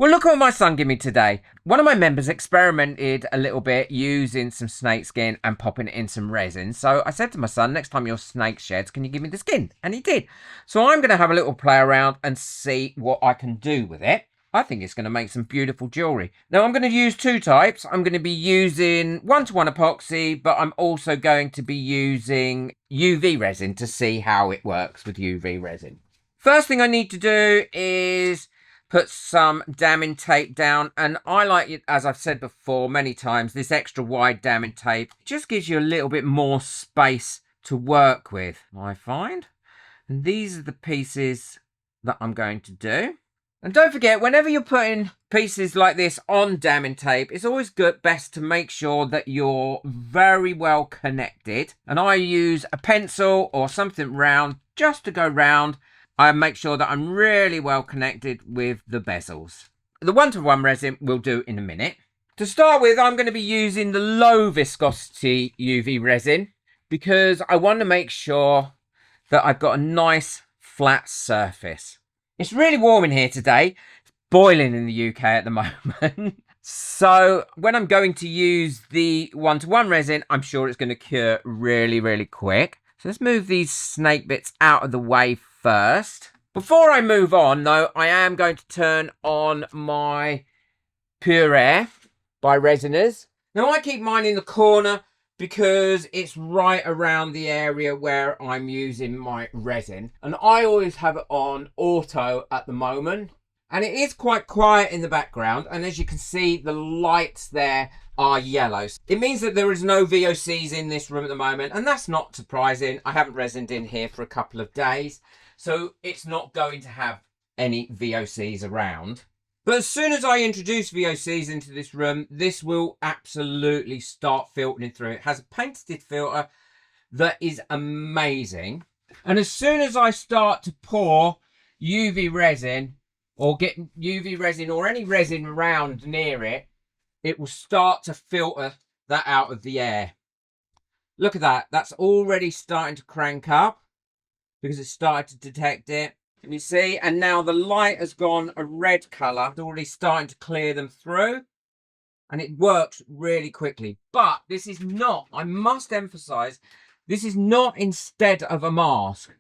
Well, look what my son gave me today. One of my members experimented a little bit using some snake skin and popping it in some resin. So I said to my son, next time your snake sheds, can you give me the skin? And he did. So I'm going to have a little play around and see what I can do with it. I think it's going to make some beautiful jewellery. Now, I'm going to use two types. I'm going to be using one-to-one epoxy, but I'm also going to be using UV resin to see how it works with UV resin. First thing I need to do is put some damming tape down, and I like it, as I've said before many times, this extra wide damming tape just gives you a little bit more space to work with, I find. And these are the pieces that I'm going to do. And don't forget, whenever you're putting pieces like this on damming tape, it's always best to make sure that you're very well connected. And I use a pencil or something round just to go round. I make sure that I'm really well connected with the bezels. The one-to-one resin we'll do in a minute. To start with, I'm going to be using the low viscosity UV resin because I want to make sure that I've got a nice flat surface. It's really warm in here today. It's boiling in the UK at the moment. So when I'm going to use the one-to-one resin, I'm sure it's going to cure really, really quick. So let's move these snake bits out of the way first. Before I move on, though, I am going to turn on my Pure Air by Resiners. Now, I keep mine in the corner because it's right around the area where I'm using my resin. And I always have it on auto at the moment. And it is quite quiet in the background. And as you can see, the lights there are yellow. It means that there is no VOCs in this room at the moment. And that's not surprising. I haven't resined in here for a couple of days. So it's not going to have any VOCs around. But as soon as I introduce VOCs into this room, this will absolutely start filtering through. It has a patented filter that is amazing. And as soon as I start to pour UV resin or get UV resin or any resin around near it, it will start to filter that out of the air. Look at that. That's already starting to crank up because it started to detect it. Can you see? And now the light has gone a red colour. It's already starting to clear them through. And it works really quickly. But this is not, I must emphasise, this is not instead of a mask.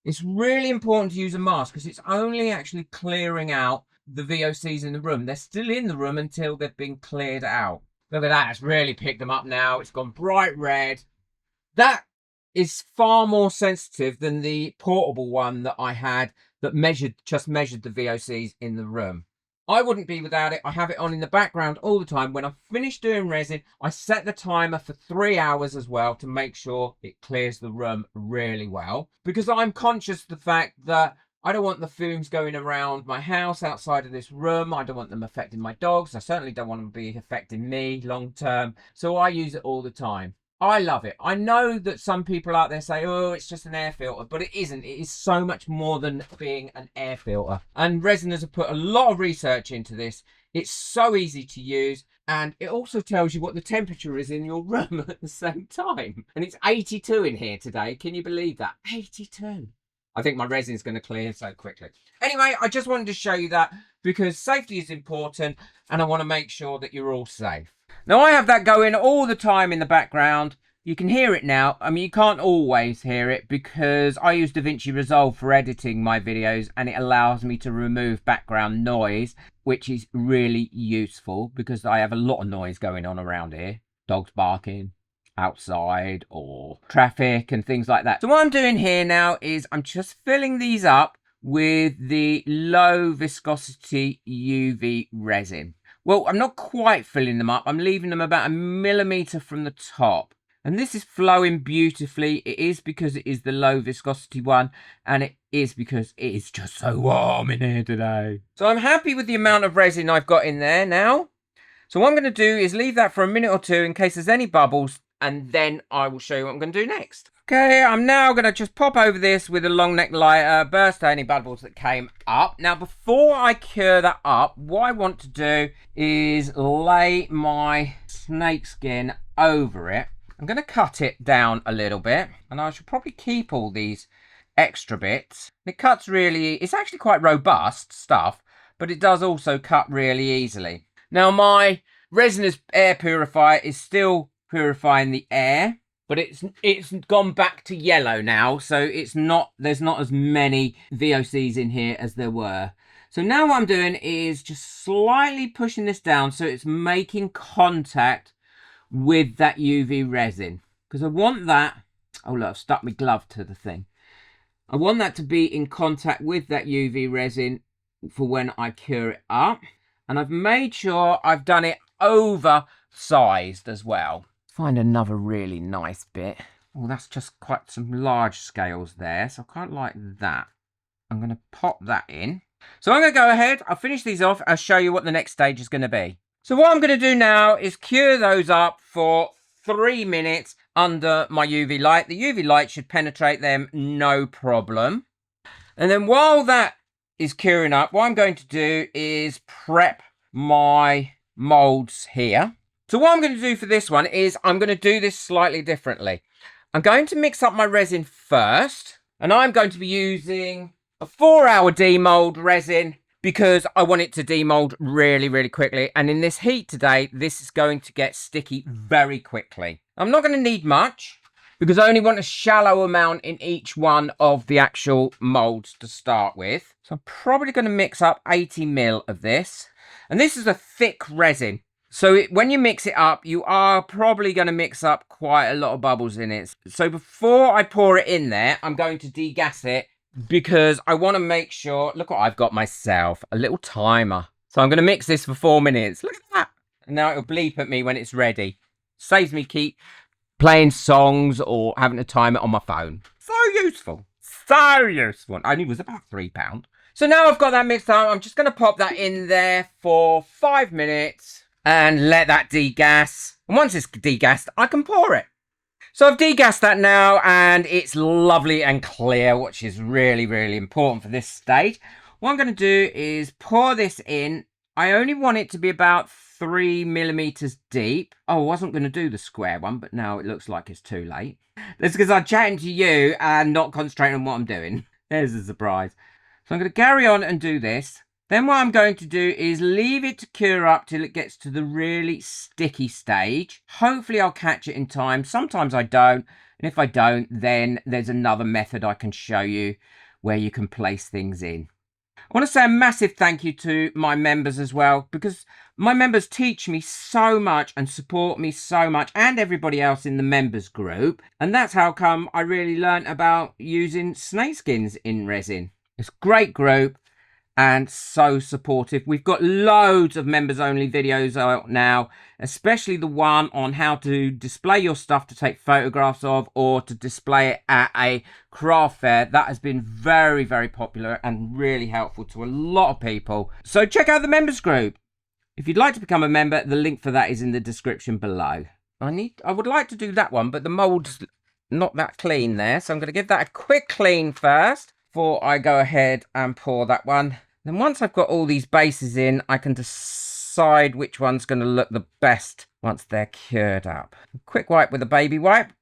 It's really important to use a mask because it's only actually clearing out the VOCs in the room. They're still in the room until they've been cleared out. Look at that. It's really picked them up now. It's gone bright red. That is far more sensitive than the portable one that I had that just measured the VOCs in the room. I wouldn't be without it. I have it on in the background all the time. When I'm finished doing resin, I set the timer for 3 hours as well to make sure it clears the room really well. Because I'm conscious of the fact that I don't want the fumes going around my house outside of this room. I don't want them affecting my dogs. I certainly don't want them to be affecting me long term. So I use it all the time. I love it. I know that some people out there say, oh, it's just an air filter, but it isn't. It is so much more than being an air filter. And Resiners have put a lot of research into this. It's so easy to use. And it also tells you what the temperature is in your room at the same time. And it's 82 in here today. Can you believe that? 82. I think my resin is going to clear so quickly. Anyway, I just wanted to show you that because safety is important and I want to make sure that you're all safe. Now, I have that going all the time in the background. You can hear it now. I mean, you can't always hear it because I use DaVinci Resolve for editing my videos and it allows me to remove background noise, which is really useful because I have a lot of noise going on around here. Dogs barking outside or traffic and things like that. So what I'm doing here now is I'm just filling these up with the low viscosity UV resin. Well, I'm not quite filling them up. I'm leaving them about 1 millimeter from the top. And this is flowing beautifully. It is because it is the low viscosity one. And it is because it is just so warm in here today. So I'm happy with the amount of resin I've got in there now. So what I'm going to do is leave that for a minute or two in case there's any bubbles. And then I will show you what I'm going to do next. Okay, I'm now going to just pop over this with a long neck lighter, burst out any bubbles that came up. Now, before I cure that up, what I want to do is lay my snake skin over it. I'm going to cut it down a little bit, and I should probably keep all these extra bits. It cuts really, it's actually quite robust stuff, but it does also cut really easily. Now my resinous air purifier is still purifying the air, but it's gone back to yellow now, so there's not as many VOCs in here as there were. So now what I'm doing is just slightly pushing this down so it's making contact with that UV resin, because I want that. Oh look, I've stuck my glove to the thing. I want that to be in contact with that UV resin for when I cure it up. And I've made sure I've done it oversized as well. Find another really nice bit. Oh, that's just quite some large scales there, so I quite like that. I'm going to pop that in. So I'm going to go ahead, I'll finish these off, I'll show you what the next stage is going to be. So what I'm going to do now is cure those up for 3 minutes under my UV light. The UV light should penetrate them, no problem. And then while that is curing up, what I'm going to do is prep my molds here. So what I'm going to do for this one is I'm going to do this slightly differently. I'm going to mix up my resin first, and I'm going to be using a 4-hour demold resin because I want it to demold really, really quickly. And in this heat today, this is going to get sticky very quickly. I'm not going to need much because I only want a shallow amount in each one of the actual molds to start with. So I'm probably going to mix up 80 ml of this. And this is a thick resin. So when you mix it up, you are probably going to mix up quite a lot of bubbles in it. So before I pour it in there, I'm going to degas it because I want to make sure, look what I've got myself, a little timer. So I'm going to mix this for 4 minutes. Look at that. And now it'll bleep at me when it's ready. Saves me keep playing songs or having to time it on my phone. So useful. So useful. Only was about £3. So now I've got that mixed up. I'm just going to pop that in there for 5 minutes and let that degas. And once it's degassed, I can pour it. So I've degassed that now and it's lovely and clear, which is really, really important for this stage. What I'm going to do is pour this in. I only want it to be about 3 millimeters deep. Oh, I wasn't going to do the square one, but now it looks like it's too late. That's because I'm chatting to you and not concentrating on what I'm doing. There's a surprise. So I'm going to carry on and do this. Then what I'm going to do is leave it to cure up till it gets to the really sticky stage. Hopefully I'll catch it in time. Sometimes I don't. And if I don't, then there's another method I can show you where you can place things in. I want to say a massive thank you to my members as well, because my members teach me so much and support me so much, and everybody else in the members group. And that's how come I really learnt about using snakeskins in resin. It's a great group and so supportive. We've got loads of members only videos out now, especially the one on how to display your stuff to take photographs of or to display it at a craft fair. That has been very, very popular and really helpful to a lot of people. So check out the members group. If you'd like to become a member, the link for that is in the description below. I would like to do that one, but the mold's not that clean there. So I'm going to give that a quick clean first before I go ahead and pour that one. Then once I've got all these bases in, I can decide which one's going to look the best once they're cured up. A quick wipe with a baby wipe.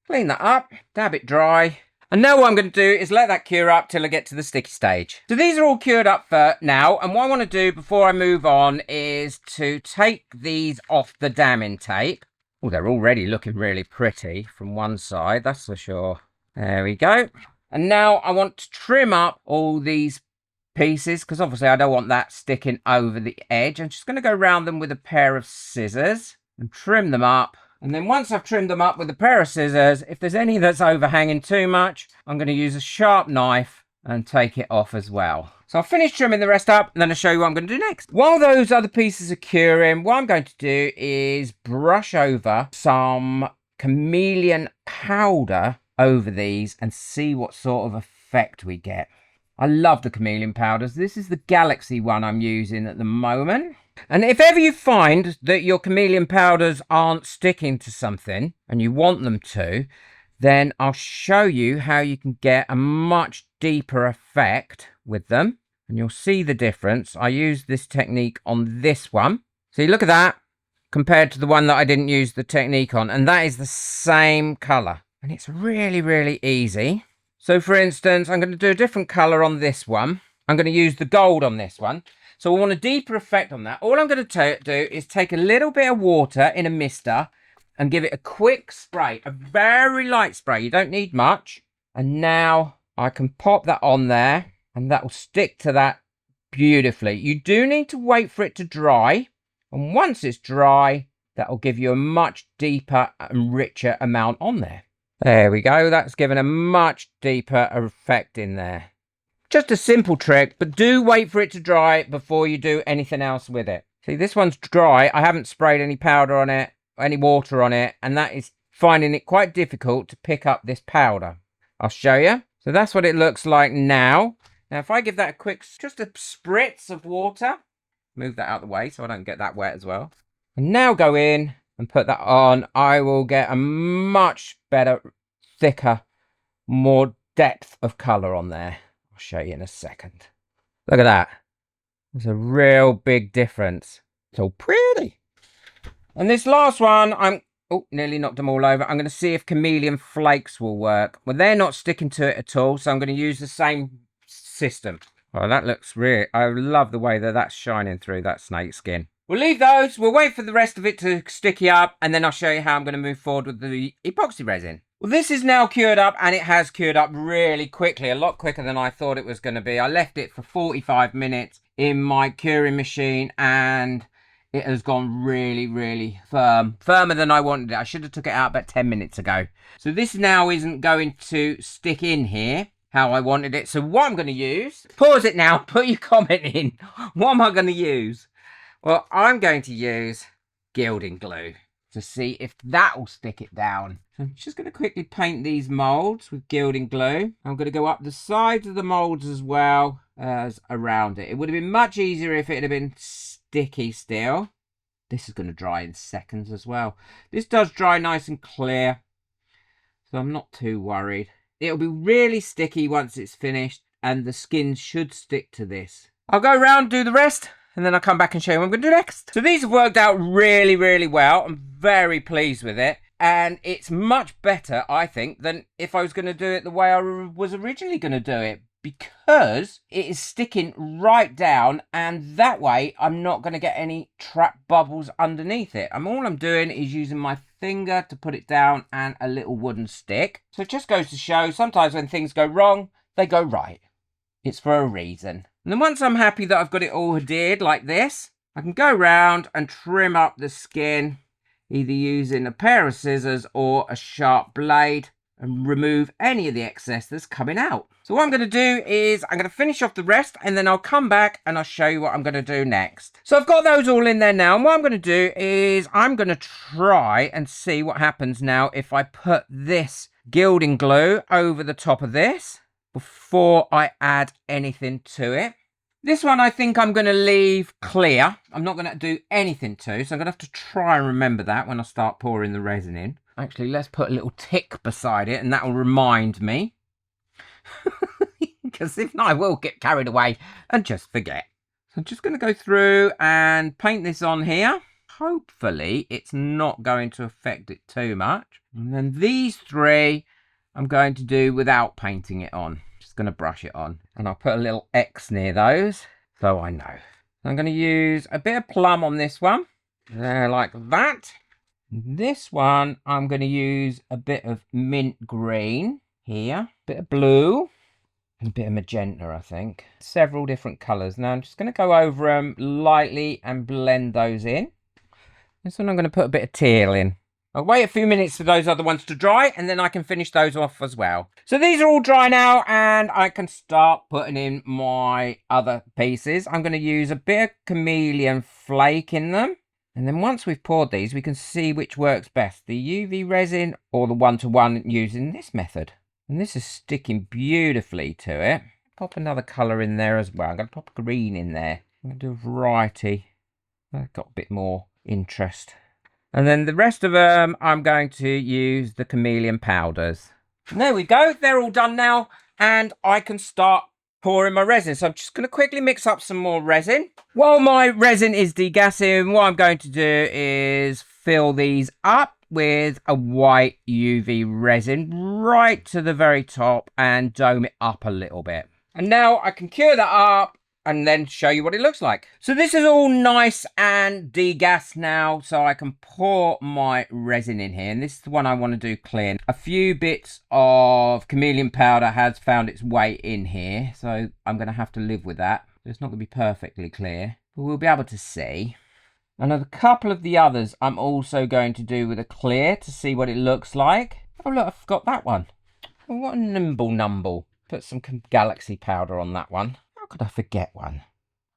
Clean that up, dab it dry. And now what I'm going to do is let that cure up till I get to the sticky stage. So these are all cured up for now. And what I want to do before I move on is to take these off the damming tape. Oh, they're already looking really pretty from one side, that's for sure. There we go. And now I want to trim up all these pieces because obviously I don't want that sticking over the edge. I'm just going to go around them with a pair of scissors and trim them up. And then once I've trimmed them up with a pair of scissors, if there's any that's overhanging too much, I'm going to use a sharp knife and take it off as well. So I'll finish trimming the rest up and then I'll show you what I'm going to do next. While those other pieces are curing, what I'm going to do is brush over some chameleon powder over these and see what sort of effect we get. I love the chameleon powders. This is the Galaxy one I'm using at the moment. And if ever you find that your chameleon powders aren't sticking to something and you want them to, then I'll show you how you can get a much deeper effect with them. And you'll see the difference. I used this technique on this one. See, look at that compared to the one that I didn't use the technique on. And that is the same colour. And it's really, really easy. So for instance, I'm going to do a different colour on this one. I'm going to use the gold on this one. So I want a deeper effect on that. All I'm going to do is take a little bit of water in a mister and give it a quick spray, a very light spray. You don't need much. And now I can pop that on there and that will stick to that beautifully. You do need to wait for it to dry. And once it's dry, that will give you a much deeper and richer amount on there. There we go. That's given a much deeper effect in there. Just a simple trick, but do wait for it to dry before you do anything else with it. See, this one's dry. I haven't sprayed any powder on it, any water on it, and that is finding it quite difficult to pick up this powder. I'll show you. So that's what it looks like now. Now, if I give that a quick, just a spritz of water, move that out of the way so I don't get that wet as well. And now go in and put that on. I will get a much better, thicker, more depth of colour on there. I'll show you in a second. Look at that. There's a real big difference. It's all pretty. And this last one, nearly knocked them all over. I'm going to see if chameleon flakes will work. Well, they're not sticking to it at all, so I'm going to use the same system. Oh, that looks real. I love the way that that's shining through that snake skin. We'll leave those. We'll wait for the rest of it to sticky up, and then I'll show you how I'm going to move forward with the epoxy resin. Well, this is now cured up, and it has cured up really quickly, a lot quicker than I thought it was going to be. I left it for 45 minutes in my curing machine, and it has gone really, really firm. Firmer than I wanted it. I should have took it out about 10 minutes ago. So this now isn't going to stick in here how I wanted it. So what I'm going to use, pause it now, put your comment in. What am I going to use? Well, I'm going to use Gilding glue to see if that will stick it down. So I'm just going to quickly paint these molds with Gilding glue. I'm going to go up the sides of the molds as well as around it. It would have been much easier if it had been sticky still. This is going to dry in seconds as well. This does dry nice and clear, so I'm not too worried. It'll be really sticky once it's finished, and the skin should stick to this. I'll go around, do the rest, and then I'll come back and show you what I'm going to do next. So these have worked out really, really well. I'm very pleased with it. And it's much better, I think, than if I was going to do it the way I was originally going to do it. Because it is sticking right down, and that way I'm not going to get any trapped bubbles underneath it. All I'm doing is using my finger to put it down and a little wooden stick. So it just goes to show sometimes when things go wrong, they go right. It's for a reason. And then once I'm happy that I've got it all adhered like this, I can go around and trim up the skin, either using a pair of scissors or a sharp blade, and remove any of the excess that's coming out. So what I'm going to do is I'm going to finish off the rest, and then I'll come back and I'll show you what I'm going to do next. So I've got those all in there now, and what I'm going to do is I'm going to try and see what happens now if I put this Gilding glue over the top of this before I add anything to it. This one I think I'm going to leave clear. I'm not going to do anything to, so I'm going to have to try and remember that when I start pouring the resin in. Actually, let's put a little tick beside it, and that will remind me. Because if not, I will get carried away and just forget. So I'm just going to go through and paint this on here. Hopefully, it's not going to affect it too much. And then these three, I'm going to do without painting it on. Just going to brush it on. And I'll put a little X near those, so I know. I'm going to use a bit of plum on this one. There, like that. This one, I'm going to use a bit of mint green here, a bit of blue, and a bit of magenta, I think. Several different colours. Now, I'm just going to go over them lightly and blend those in. This one, I'm going to put a bit of teal in. I'll wait a few minutes for those other ones to dry, and then I can finish those off as well. So these are all dry now, and I can start putting in my other pieces. I'm going to use a bit of chameleon flake in them. And then once we've poured these, we can see which works best, the UV resin or the one-to-one using this method. And this is sticking beautifully to it. Pop another colour in there as well. I'm going to pop green in there. I'm going to do a variety. I've got a bit more interest. And then the rest of them, I'm going to use the chameleon powders. And there we go. They're all done now. And I can start pouring my resin. So I'm just going to quickly mix up some more resin. While my resin is degassing, what I'm going to do is fill these up with a white UV resin right to the very top and dome it up a little bit. And now I can cure that up and then show you what it looks like. So this is all nice and degassed now, so I can pour my resin in here, and this is the one I want to do clear. A few bits of chameleon powder has found its way in here, so I'm going to have to live with that. It's not going to be perfectly clear, but we'll be able to see. And a couple of the others I'm also going to do with a clear to see what it looks like. Oh look, I forgot that one. Oh, what a nimble numble. Put some galaxy powder on that one. How could I forget one?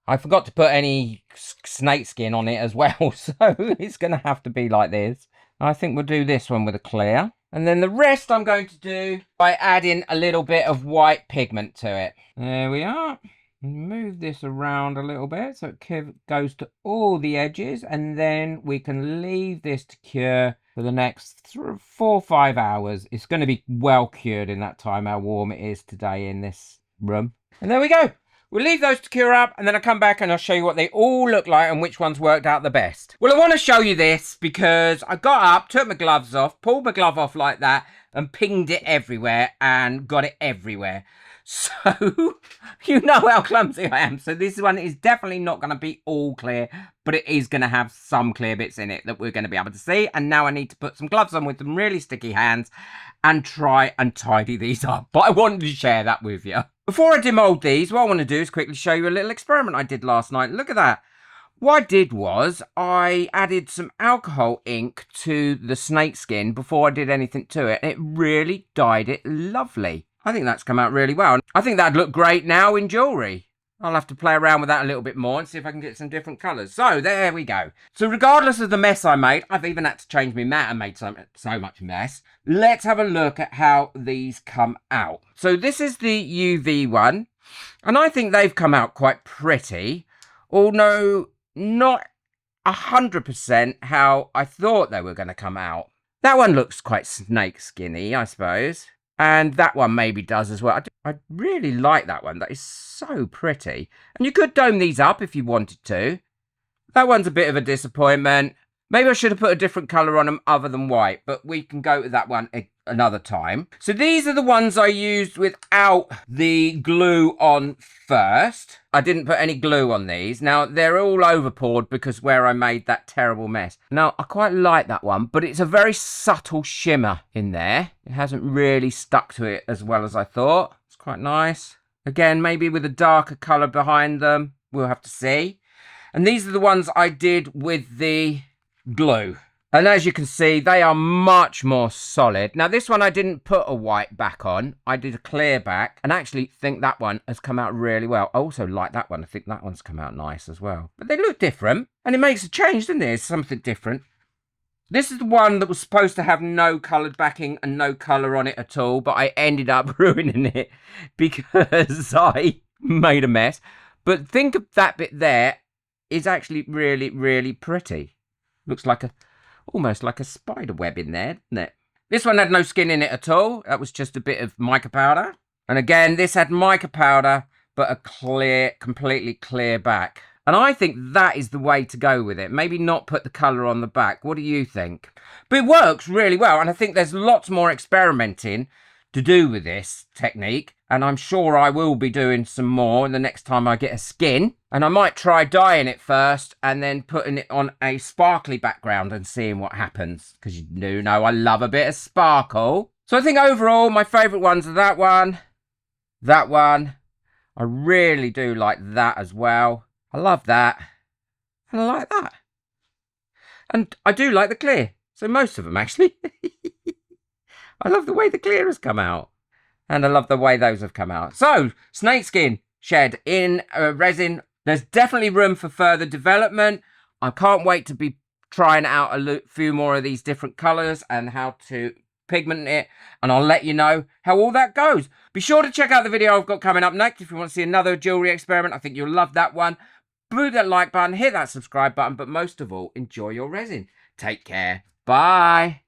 I forgot to put any snake skin on it as well, so it's going to have to be like this. I think we'll do this one with a clear. And then the rest I'm going to do by adding a little bit of white pigment to it. There we are. Move this around a little bit so it goes to all the edges, and then we can leave this to cure for the next 4 or 5 hours. It's going to be well cured in that time, how warm it is today in this room. And there we go. We'll leave those to cure up, and then I'll come back and I'll show you what they all look like and which ones worked out the best. Well, I want to show you this because I got up, took my gloves off, pulled my glove off like that, and pinged it everywhere and got it everywhere. So, you know how clumsy I am. So this one is definitely not going to be all clear, but it is going to have some clear bits in it that we're going to be able to see. And now I need to put some gloves on with some really sticky hands and try and tidy these up. But I wanted to share that with you. Before I demold these, what I want to do is quickly show you a little experiment I did last night. Look at that. What I did was I added some alcohol ink to the snake skin before I did anything to it. It really dyed it lovely. I think that's come out really well. I think that'd look great now in jewellery. I'll have to play around with that a little bit more and see if I can get some different colours. So, there we go. So, regardless of the mess I made, I've even had to change my mat and made so much mess. Let's have a look at how these come out. So, this is the UV one. And I think they've come out quite pretty. Although, not 100% how I thought they were going to come out. That one looks quite snake skinny, I suppose. And that one maybe does as well. I really like that one. That is so pretty. And you could dome these up if you wanted to. That one's a bit of a disappointment. Maybe I should have put a different colour on them other than white. But we can go with that one another time. So these are the ones I used without the glue on first. I didn't put any glue on these. Now, they're all over poured because where I made that terrible mess. Now, I quite like that one, but it's a very subtle shimmer in there. It hasn't really stuck to it as well as I thought. It's quite nice. Again, maybe with a darker colour behind them. We'll have to see. And these are the ones I did with the glue. And as you can see, they are much more solid. Now, this one I didn't put a white back on. I did a clear back, and actually think that one has come out really well. I also like that one. I think that one's come out nice as well. But they look different, and it makes a change, doesn't it? It's something different. This is the one that was supposed to have no coloured backing and no colour on it at all, but I ended up ruining it because I made a mess. But think of that bit there is actually really, really pretty. Looks like almost like a spider web in there, doesn't it? This one had no skin in it at all. That was just a bit of mica powder. And again, this had mica powder, but a clear, completely clear back. And I think that is the way to go with it. Maybe not put the colour on the back. What do you think? But it works really well. And I think there's lots more experimenting to do with this technique. And I'm sure I will be doing some more the next time I get a skin. And I might try dyeing it first and then putting it on a sparkly background and seeing what happens. Because you do know I love a bit of sparkle. So I think overall my favourite ones are that one. I really do like that as well. I love that. And I like that. And I do like the clear. So most of them actually. I love the way the clear has come out. And I love the way those have come out. So, snakeskin shed in resin. There's definitely room for further development. I can't wait to be trying out a few more of these different colours and how to pigment it. And I'll let you know how all that goes. Be sure to check out the video I've got coming up next if you want to see another jewellery experiment. I think you'll love that one. Boot that like button, hit that subscribe button. But most of all, enjoy your resin. Take care. Bye.